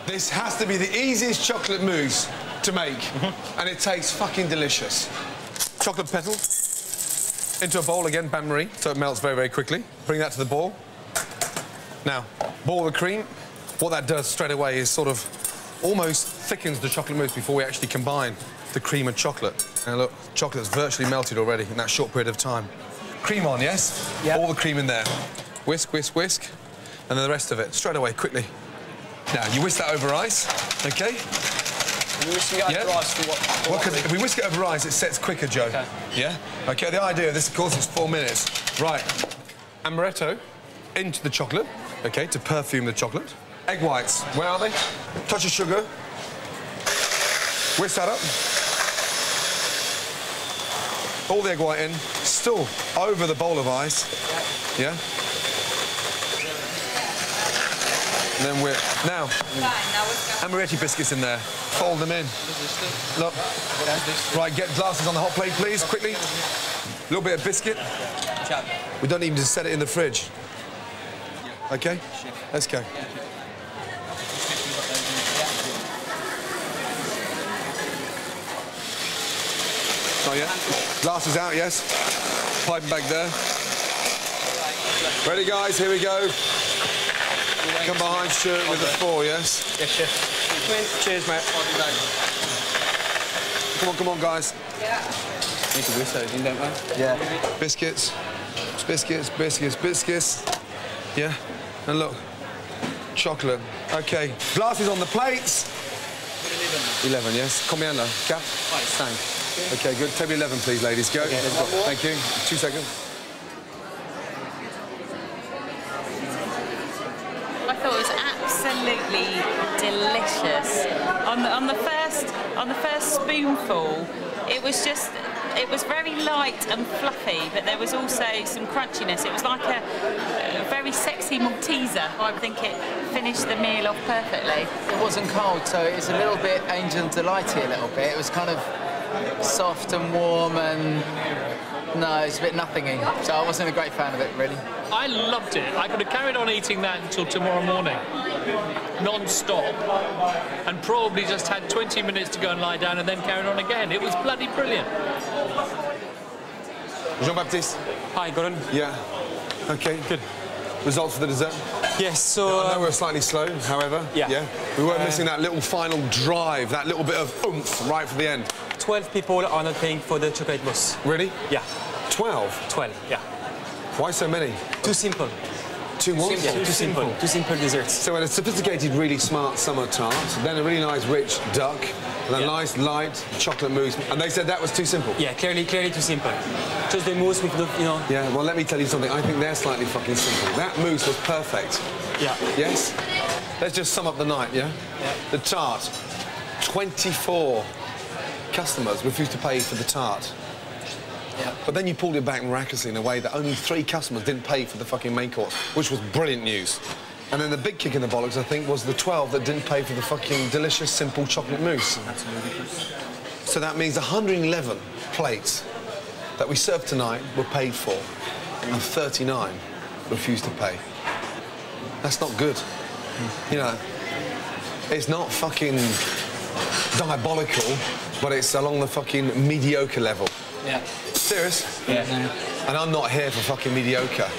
This has to be the easiest chocolate mousse to make, and it tastes fucking delicious. Chocolate petal into a bowl again, bain-marie, so it melts very, very quickly. Bring that to the bowl. Now, boil the cream. What that does straight away is sort of almost thickens the chocolate mousse before we actually combine the cream and chocolate. And look, chocolate's virtually melted already in that short period of time. Cream on, yes? Yeah. All the cream in there. Whisk, whisk, whisk, and then the rest of it straight away, quickly. Now, you whisk that over ice, OK? We whisk it over ice for what? Well, if we whisk it over ice, it sets quicker, Joe. OK. Yeah? OK, the idea of this, of course, is 4 minutes. Right. Amaretto into the chocolate, OK, to perfume the chocolate. Egg whites, where are they? Touch of sugar. Whisk that up. All the egg white in, still over the bowl of ice. Yeah? And then we're... Now, amaretti biscuits in there. Fold them in. Look. Right, get glasses on the hot plate, please, quickly. A little bit of biscuit. We don't even just set it in the fridge. OK? Let's go. Oh, yeah? Glasses out, yes? Piping back there. Ready, guys? Here we go. Come behind Stuart with the 4, yes? Yes, chef. Cheers, mate. Come on, guys. Yeah. Need to whisk those in, don't we? Yeah. Biscuits. Biscuits, biscuits, biscuits. Yeah? And look. Chocolate. OK. Glasses on the plates. 11, yes? Combien là? 4? 5. OK, good. Table 11, please, ladies. Go. Okay, let's go. Thank you. 2 seconds. I thought it was absolutely delicious. On the first spoonful, it was very light and fluffy, but there was also some crunchiness. It was like a very sexy Malteser. I think it finished the meal off perfectly. It wasn't cold, so it's a little bit Angel Delighty a little bit. It was kind of soft and warm and... No, it's a bit nothingy, so I wasn't a great fan of it, really. I loved it. I could have carried on eating that until tomorrow morning, non-stop, and probably just had 20 minutes to go and lie down and then carried on again. It was bloody brilliant. Jean-Baptiste. Hi, Gordon. Yeah. OK. Good. Results for the dessert? Yes, so... I know we're slightly slow, however. Yeah. We weren't missing that little final drive, that little bit of oomph right for the end. 12 people are not paying for the chocolate mousse. Really? Yeah. 12? 12, yeah. Why so many? Too simple. Too what? Yeah, too simple. Too simple desserts. So a sophisticated, really smart summer tart, then a really nice, rich duck, and a nice, light chocolate mousse. And they said that was too simple? Yeah, clearly too simple. Just the mousse with the, you know... Yeah, well, let me tell you something. I think they're slightly fucking simple. That mousse was perfect. Yeah. Yes? Let's just sum up the night, yeah? Yeah. The tart. 24 customers refused to pay for the tart. Yeah. But then you pulled it back miraculously in a way that only 3 customers didn't pay for the fucking main course, which was brilliant news. And then the big kick in the bollocks, I think, was the 12 that didn't pay for the fucking delicious, simple chocolate mousse. So that means 111 plates that we served tonight were paid for, and 39 refused to pay. That's not good. You know, it's not fucking diabolical, but it's along the fucking mediocre level. Yeah. Serious? Yeah. And I'm not here for fucking mediocre.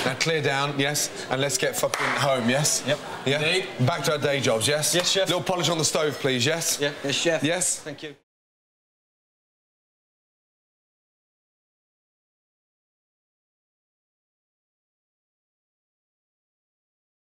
Now clear down, yes, and let's get fucking home, yes? Yep. Yeah? Indeed. Back to our day jobs, yes? Yes, chef. Little polish on the stove, please, yes? Yeah. Yes, chef. Yes? Thank you.